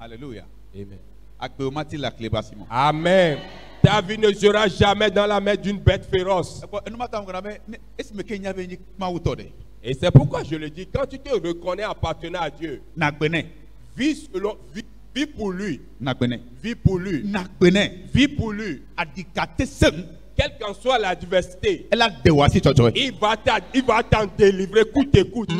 Alléluia. Amen. Amen. Ta vie ne sera jamais dans la main d'une bête féroce. Et c'est pourquoi je le dis, quand tu te reconnais appartenant à Dieu, vis pour lui. Vis pour lui. Vis pour lui. Quelle qu'en soit l'adversité, il va t'en délivrer coûte que coûte.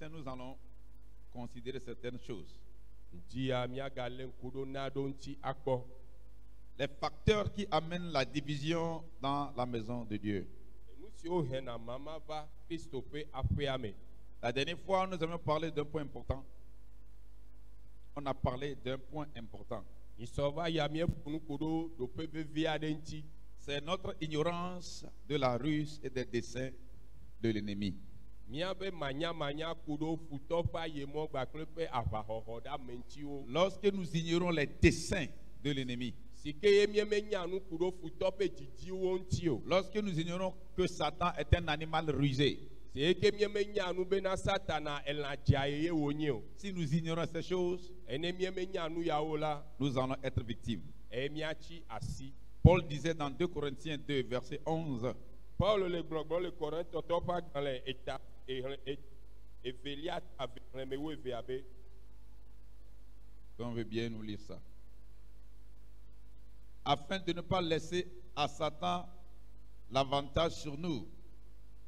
Nous allons considérer certaines choses. Les facteurs qui amènent la division dans la maison de Dieu. La dernière fois, nous avons parlé d'un point important. On a parlé d'un point important. C'est notre ignorance de la ruse et des desseins de l'ennemi. Lorsque nous ignorons les desseins de l'ennemi, lorsque nous ignorons que Satan est un animal rusé, si nous ignorons ces choses, nous allons être victimes. Paul disait dans 2 Corinthiens 2, verset 11, Paul le Corinth dans les états et on veut bien nous lire ça. Afin de ne pas laisser à Satan l'avantage sur nous,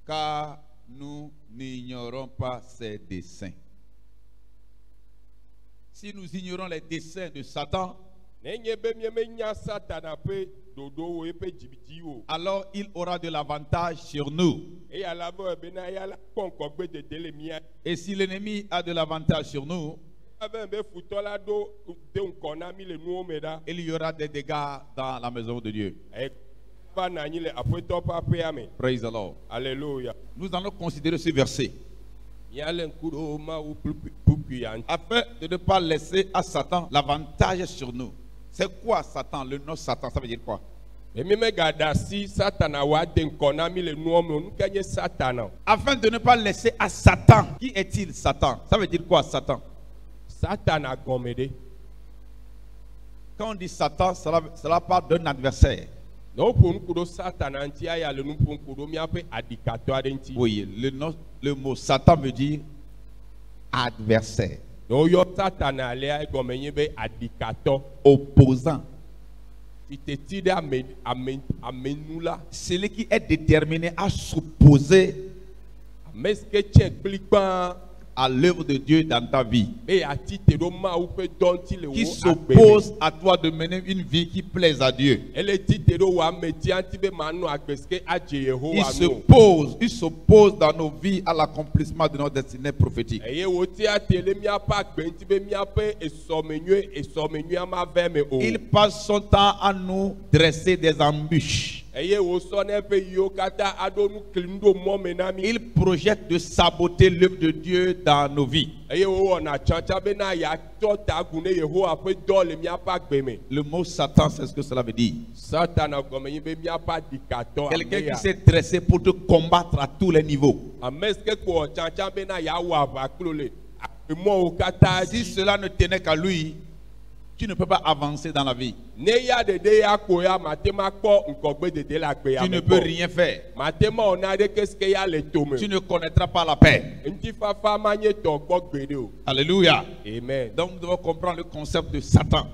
car nous n'ignorons pas ses desseins. Si nous ignorons les desseins de Satan, alors il aura de l'avantage sur nous. Et si l'ennemi a de l'avantage sur nous, il y aura des dégâts dans la maison de Dieu. Praise the Lord. Alléluia. Nous allons considérer ce verset. Afin de ne pas laisser à Satan l'avantage sur nous. C'est quoi Satan? Le nom Satan, ça veut dire quoi? Afin de ne pas laisser à Satan. Qui est-il Satan? Ça veut dire quoi Satan? Quand on dit Satan, cela parle d'un adversaire. Oui, le mot Satan veut dire adversaire. Opposant. Celui qui est déterminé à s'opposer à l'œuvre de Dieu dans ta vie, qui s'oppose à toi de mener une vie qui plaise à Dieu. Il s'oppose dans nos vies à l'accomplissement de notre destinée prophétique. Il passe son temps à nous dresser des embûches. Il projette de saboter l'œuvre de Dieu dans nos vies. Le mot Satan, c'est ce que cela veut dire. Quelqu'un qui s'est dressé pour te combattre à tous les niveaux. Si cela ne tenait qu'à lui, tu ne peux pas avancer dans la vie. Tu ne peux rien faire. Tu ne connaîtras pas la paix. Alléluia. Amen. Donc nous devons comprendre le concept de Satan.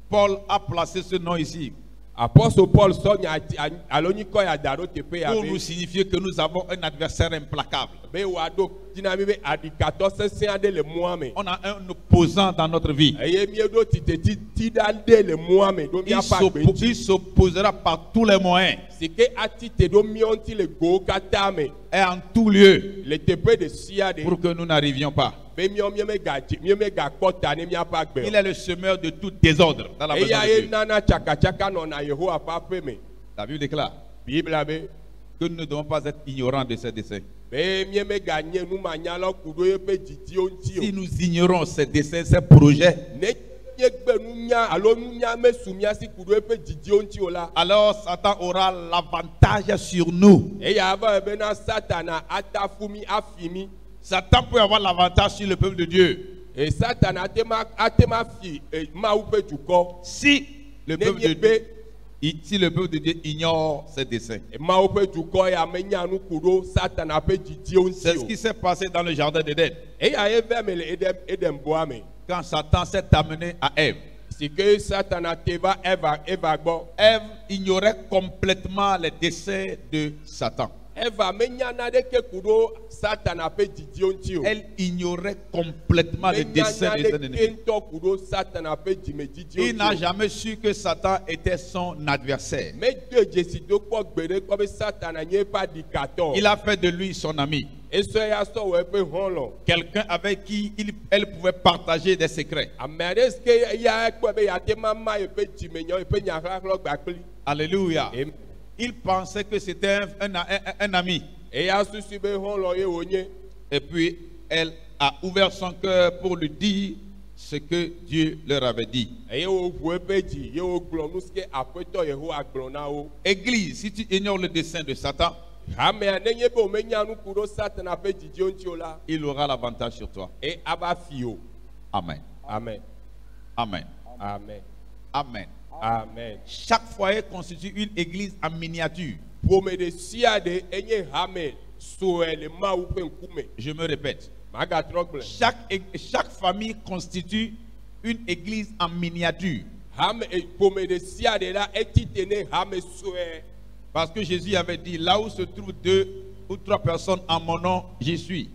Paul a placé ce nom ici Apôtre Paul pour nous signifier que nous avons un adversaire implacable. On a un opposant dans notre vie. Il s'opposera par tous les moyens et en tout lieu pour que nous n'arrivions pas. Il est le semeur de tout désordre dans la maison de Dieu. La Bible déclare que nous ne devons pas être ignorants de ses desseins. Si nous ignorons ces desseins, ces projets, alors Satan aura l'avantage sur nous. Satan peut avoir l'avantage sur le peuple de Dieu. Si le peuple de Dieu, si le peuple de Dieu ignore ses desseins. C'est ce qui s'est passé dans le jardin d'Éden. Quand Satan s'est amené à Ève, Ève ignorait complètement les desseins de Satan. Elle ignorait complètement les desseins des ennemis. Il n'a jamais su que Satan était son adversaire. Il a fait de lui son ami. Quelqu'un avec qui elle pouvait partager des secrets. Alléluia. Il pensait que c'était un ami. Et puis, elle a ouvert son cœur pour lui dire ce que Dieu leur avait dit. Église, si tu ignores le dessein de Satan, il aura l'avantage sur toi. Amen. Amen. Amen. Amen. Amen. Amen. Chaque foyer constitue une église en miniature. Je me répète. Chaque famille constitue une église en miniature. Parce que Jésus avait dit, là où se trouvent 2 ou 3 personnes en mon nom, j'y suis.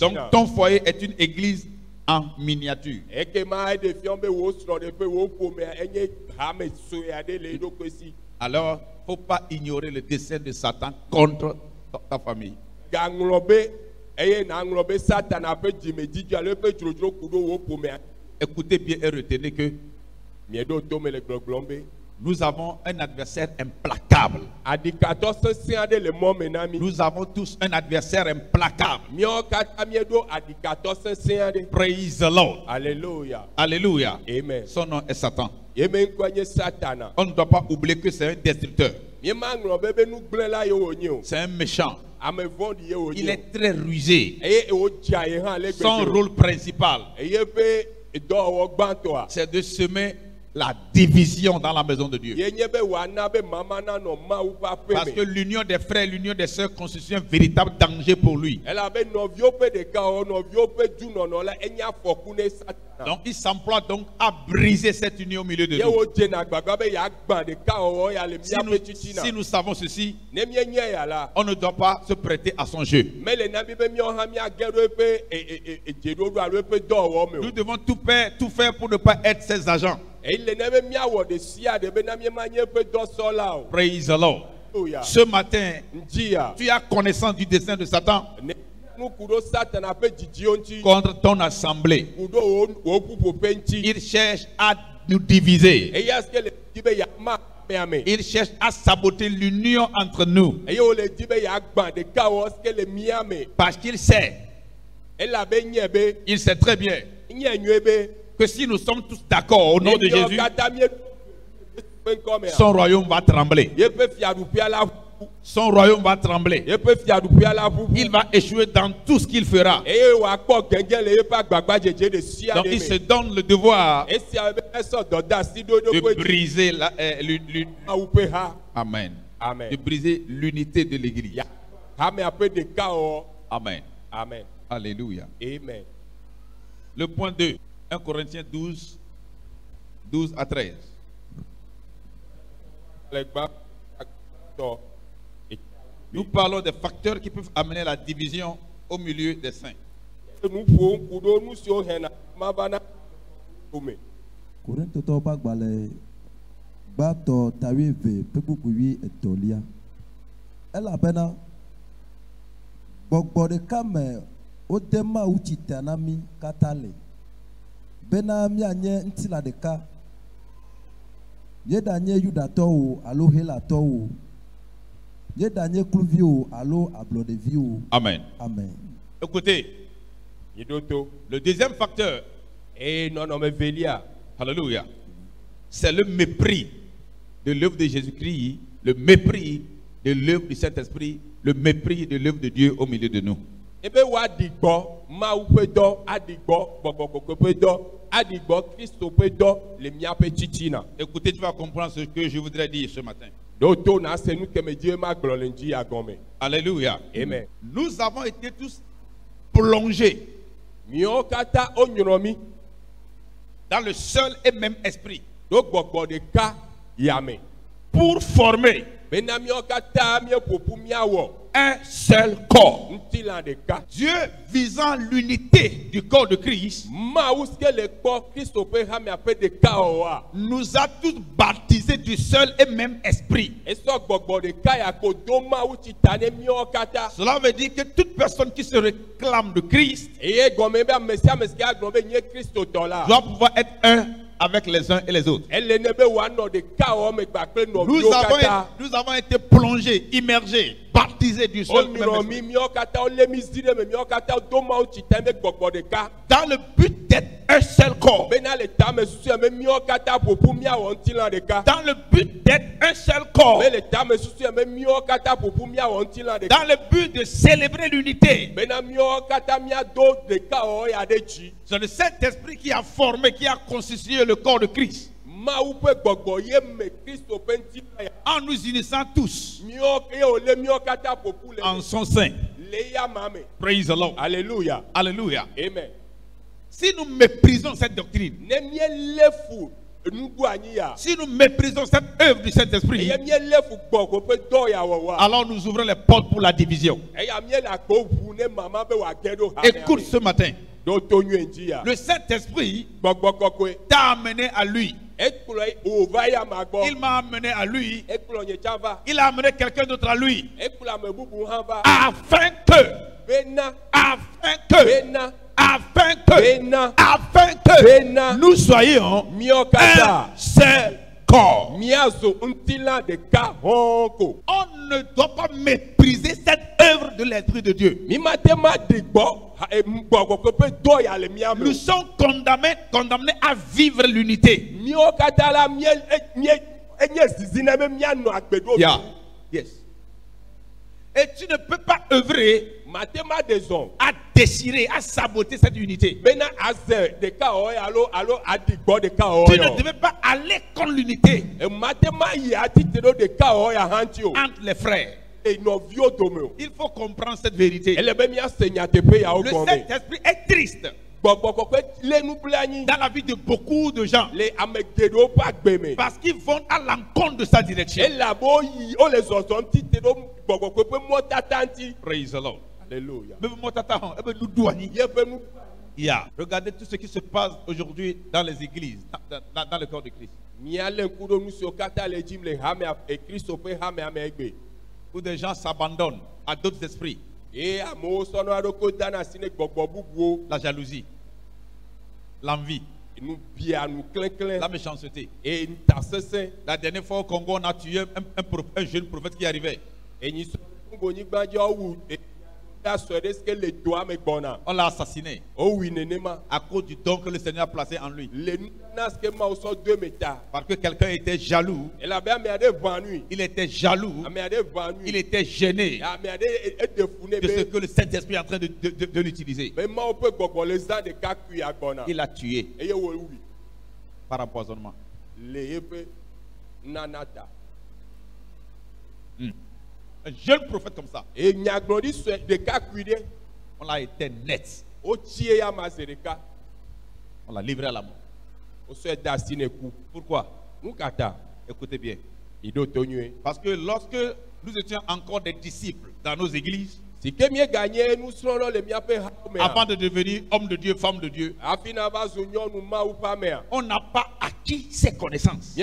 Donc ton foyer est une église en miniature. Alors, il ne faut pas ignorer le dessein de Satan contre ta famille. Écoutez bien et retenez que nous avons un adversaire implacable. Nous avons tous un adversaire implacable. Praise the Lord. Alléluia. Alléluia. Amen. Son nom est Satan. On ne doit pas oublier que c'est un destructeur. C'est un méchant. Il est très rusé. Son rôle principal, c'est de semer la division dans la maison de Dieu. Parce que l'union des frères, l'union des sœurs constitue un véritable danger pour lui. Donc il s'emploie donc à briser cette union au milieu de nous. Si nous savons ceci, on ne doit pas se prêter à son jeu. Nous devons tout faire pour ne pas être ses agents. Praise the Lord. Ce matin, tu as connaissance du dessein de Satan contre ton assemblée. Il cherche à nous diviser. Il cherche à saboter l'union entre nous. Parce qu'il sait, il sait très bien que si nous sommes tous d'accord au nom de Jésus, son royaume va trembler. Son royaume va trembler. Il va échouer dans tout ce qu'il fera. Donc il se donne le devoir de briser Amen. Amen. De briser l'unité de l'église. Amen. Amen. Amen. Alléluia. Amen. Le point 2, 1 Corinthiens 12, 12 à 13. Nous parlons des facteurs qui peuvent amener la division au milieu des saints. Odema uchitanami katale bena mianye ntila deka Nye danye yudato o alo helato o. Nye danye kluvi o alo ablodevi o. Amen. Amen. Écoutez, le deuxième facteur, alléluia, c'est le mépris de l'œuvre de Jésus-Christ, le mépris de l'œuvre du Saint-Esprit, le mépris de l'œuvre de Dieu au milieu de nous. Écoutez, tu vas comprendre ce que je voudrais dire ce matin. Alléluia. Amen. Nous avons été tous plongés dans le seul et même esprit pour former un seul corps. Dieu visant l'unité du corps de Christ nous a tous baptisés du seul et même esprit. Cela veut dire que toute personne qui se réclame de Christ doit pouvoir être un avec les uns et les autres. Nous avons été plongés, immergés, baptisés du seul et même esprit. Dans le but d'être un seul corps. Dans le but d'être un seul corps. Dans le but de célébrer l'unité. C'est le Saint-Esprit qui a formé, qui a constitué le corps de Christ. En nous unissant tous en son sein. Praise the Lord. Alléluia. Alléluia. Amen. Si nous méprisons cette doctrine, si nous méprisons cette œuvre du Saint-Esprit, alors nous ouvrons les portes pour la division. Écoute ce matin. Le Saint-Esprit t'a amené à lui. Il m'a amené à lui. Il a amené quelqu'un d'autre à lui. Afin que nous soyons un seul corps. On ne doit pas mépriser cette œuvre de l'Esprit de Dieu. Nous sommes condamnés à vivre l'unité. Yeah. Yes. Et tu ne peux pas œuvrer à déchirer, à saboter cette unité. Tu ne devais pas aller contre l'unité entre les frères. Il faut comprendre cette vérité. Le Saint-Esprit est triste dans la vie de beaucoup de gens parce qu'ils vont à l'encontre de sa direction. Praise the Lord. Alléluia. Yeah. Regardez tout ce qui se passe aujourd'hui dans les églises, dans le corps de Christ. Où des gens s'abandonnent à d'autres esprits. La jalousie, l'envie, la méchanceté. La dernière fois au Congo, on a tué un jeune prophète qui arrivait. On l'a assassiné à cause du don que le Seigneur a placé en lui. Parce que quelqu'un était jaloux. Il était jaloux. Il était gêné de ce que le Saint-Esprit est en train de l'utiliser. Il l'a tué par empoisonnement. Un jeune prophète comme ça, on l'a été net. On l'a livré à la mort. Pourquoi? Écoutez bien. Parce que lorsque nous étions encore des disciples dans nos églises, avant de devenir homme de Dieu, femme de Dieu, on n'a pas acquis ces connaissances.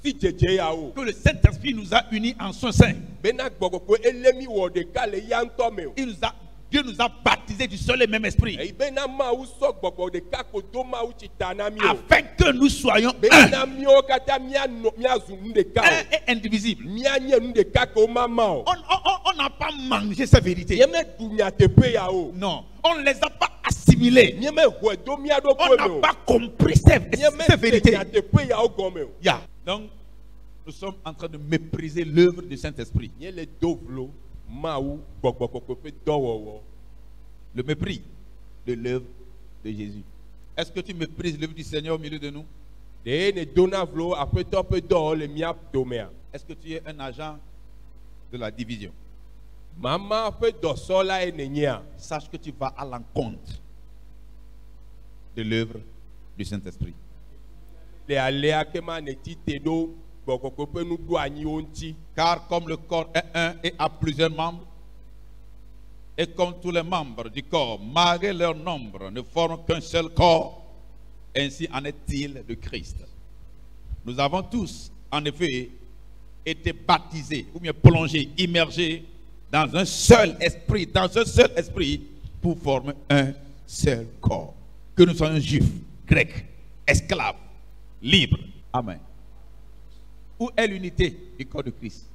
Que le Saint-Esprit nous a unis en son sein. Il nous a Dieu nous a baptisés du seul et même esprit. Afin que nous soyons un et indivisibles. On n'a pas mangé ces vérités. Non. On ne les a pas assimilées. On n'a pas compris ces vérités. Donc, nous sommes en train de mépriser l'œuvre du Saint-Esprit. Le mépris de l'œuvre de Jésus. Est-ce que tu méprises l'œuvre du Seigneur au milieu de nous? Est-ce que tu es un agent de la division? Sache que tu vas à l'encontre de l'œuvre du Saint-Esprit. Car comme le corps est un et a plusieurs membres, et comme tous les membres du corps, malgré leur nombre, ne forment qu'un seul corps, ainsi en est-il de Christ. Nous avons tous, en effet, été baptisés, ou bien plongés, immergés dans un seul esprit, pour former un seul corps. Que nous soyons juifs, grecs, esclaves, libres. Amen. Où est l'unité du corps de Christ?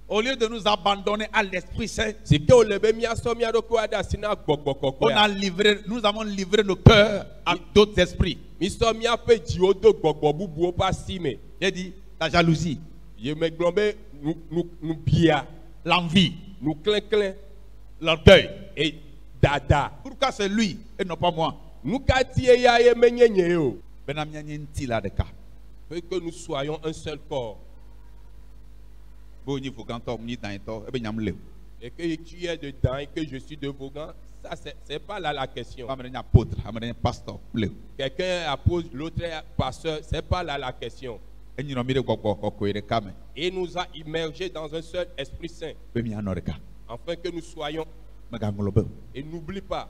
Au lieu de nous abandonner à l'Esprit Saint, nous avons livré nos cœurs à d'autres esprits. J'ai dit la jalousie, l'envie, l'orgueil et dada. Pourquoi c'est lui et non pas moi? Que nous soyons un seul corps. Et que tu es dedans et que je suis de Vaughan, ça c'est pas là la question. Quelqu'un est apôtre, l'autre est pasteur, c'est pas là la question. Et nous a immergés dans un seul Esprit Saint. Afin que nous soyons. Et n'oublie pas.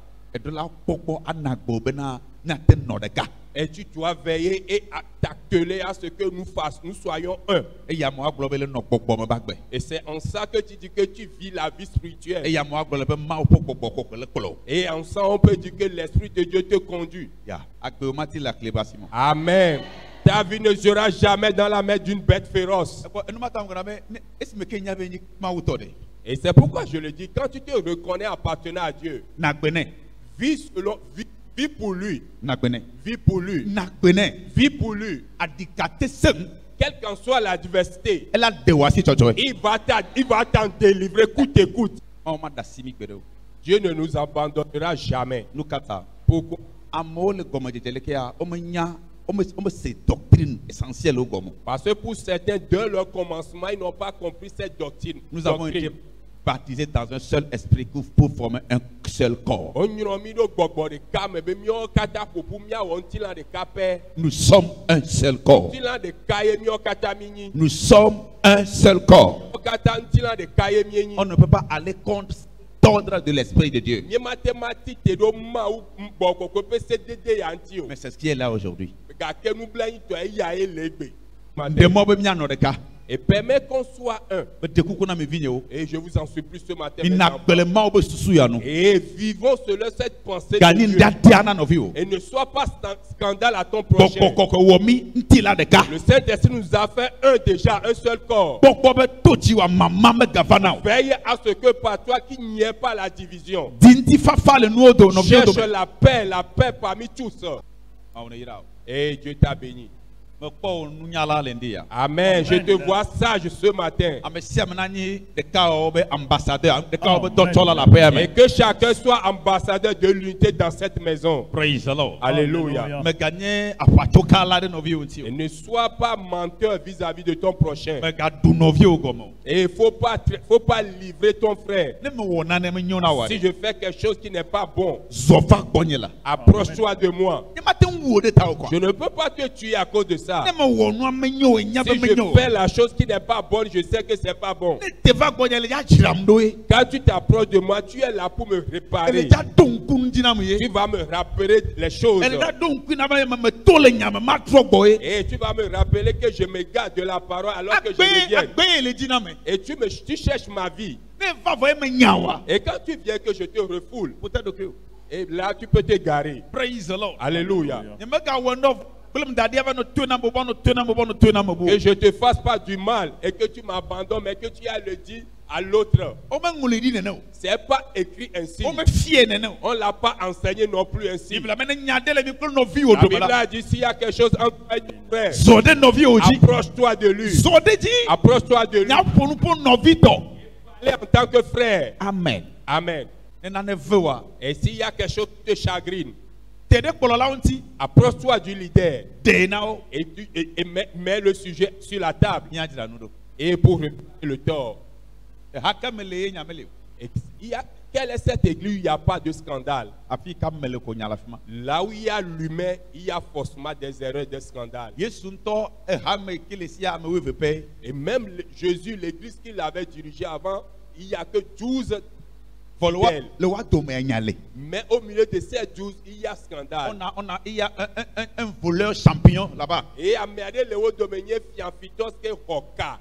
Et tu dois veiller et t'atteler à ce que nous soyons un. Et c'est en ça que tu dis que tu vis la vie spirituelle. Et en ça on peut dire que l'Esprit de Dieu te conduit. Amen. Ta vie ne sera jamais dans la main d'une bête féroce. Et c'est pourquoi je le dis, quand tu te reconnais appartenant à Dieu, vis pour lui. Vis pour lui. Vis pour lui. Quelle qu'en soit la diversité, il va t'en délivrer coûte et coûte. Dieu ne nous abandonnera jamais. Pourquoi? Parce que pour certains, de leur commencement, ils n'ont pas compris cette doctrine. Nous avons été baptisés dans un seul esprit pour former un seul corps. Nous sommes un seul corps. Nous sommes un seul corps. On ne peut pas aller contre l'ordre de l'Esprit de Dieu. Mais c'est ce qui est là aujourd'hui. Et permet qu'on soit un. Et je vous en supplie ce matin. Et vivons selon cette pensée de Dieu. Et ne sois pas scandale à ton prochain. Le Saint-Esprit nous a fait un déjà, un seul corps. Veille à ce que par toi qu'il n'y ait pas la division. Cherche la paix parmi tous. Et Dieu t'a béni. Amen. Je te vois sage ce matin. Et que chacun soit ambassadeur de l'unité dans cette maison. Praise the Lord. Alléluia. Et ne sois pas menteur vis-à-vis de ton prochain. Et il ne faut pas livrer ton frère. Si je fais quelque chose qui n'est pas bon, approche-toi de moi. Je ne peux pas te tuer à cause de ça. Si je fais la chose qui n'est pas bonne, je sais que c'est pas bon. Quand tu t'approches de moi, tu es là pour me réparer. Tu vas me rappeler les choses. Et tu vas me rappeler que je me garde de la parole alors que je reviens. Et tu cherches ma vie. Et quand tu viens que je te refoule, et là tu peux te garer. Praise the Lord. Alléluia. Que je te fasse pas du mal et que tu m'abandonnes, mais que tu as le dit à l'autre. C'est pas écrit ainsi. On l'a pas enseigné non plus ainsi. La Bible a dit s'il y a quelque chose entre toi et ton frère, approche-toi de lui. Approche-toi de lui. Allez en tant que frère. Amen. Amen. Et s'il y a quelque chose qui te chagrine, approche-toi du leader et mets le sujet sur la table. Et pour réparer le tort. Quelle est cette église où il n'y a pas de scandale? Là où il y a l'humain, il y a forcément des erreurs, des scandales. Et même Jésus, l'église qu'il avait dirigée avant, il n'y a que 12 fidèles. Mais au milieu de ces 12, il y a scandale. Il y a un voleur champion là-bas. Et à Merde Léo Domenier Fianfitos que Hoka.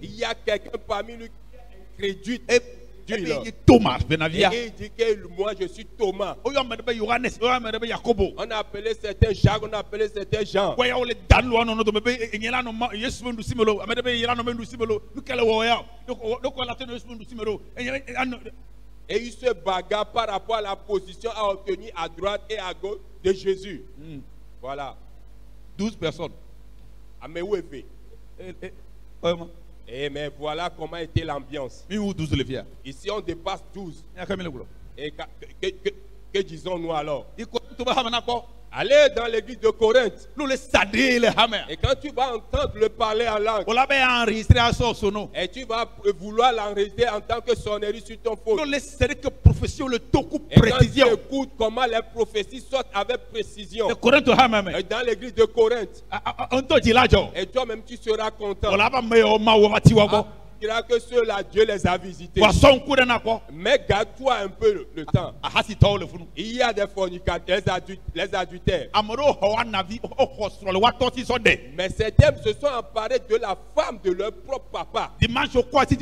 Il y a quelqu'un parmi nous qui est incrédule. Thomas, et il dit que moi je suis Thomas. On a appelé certains Jacques, on a appelé certains Jean. Et il se bagarre par rapport à la position à obtenir à droite et à gauche de Jésus. Voilà. 12 personnes. Et mais voilà comment était l'ambiance. Ici on dépasse 12. Et que disons-nous alors? Allez dans l'église de Corinthe. Et quand tu vas entendre le parler en langue, et tu vas vouloir l'enregistrer en tant que sonnerie sur ton phone. Et quand tu écoutes comment les prophéties sortent avec précision. Et dans l'église de Corinthe. Et toi-même tu seras content. Que ceux-là, Dieu les a visités. Mais garde-toi un peu le temps. Il y a des fornicateurs, les adultères. Mais certains se sont emparés de la femme de leur propre papa.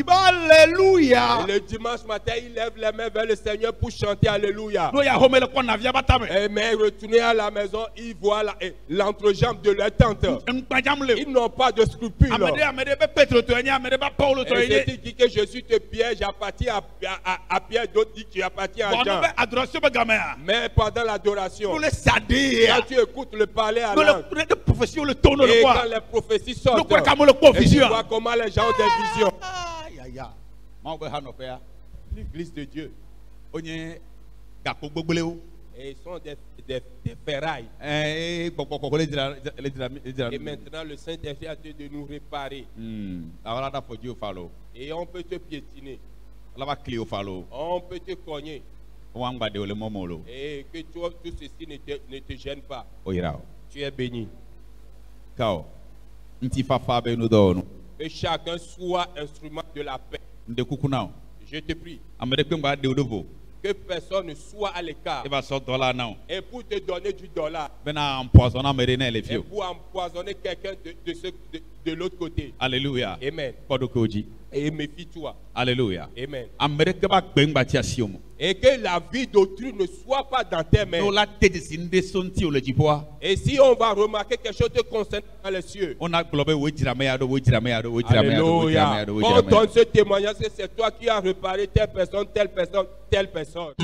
Alléluia. Et le dimanche matin, ils lèvent les mains vers le Seigneur pour chanter Alléluia. Et mais retourner à la maison, ils voient l'entrejambe de leur tante. Ils n'ont pas de scrupules. Et ceux qui disent que Jésus te piège, j'appartiens à Pierre, d'autres disent que tu appartiens à Jean. Mais pendant l'adoration, quand tu écoutes le parler à langue, et quand les prophéties sortent, et tu vois comment les gens ont des visions. L'église de Dieu. Et ils sont des ferrailles. Et maintenant, le Saint-Esprit a dit de nous réparer. Et on peut te piétiner. On peut te cogner. Et que tout ceci ne te gêne pas. Tu es béni. Que chacun soit instrument de la paix. Je te prie. Que personne ne soit à l'écart. Et pour te donner du dollar. Et pour empoisonner quelqu'un de l'autre côté. Alléluia. Amen. Et méfie-toi. Alléluia. Amen. Et que la vie d'autrui ne soit pas dans tes mains. Et si on va remarquer quelque chose te concerne dans les cieux. Alléluia. On donne ce témoignage que c'est toi qui as réparé telle personne, telle personne, telle personne.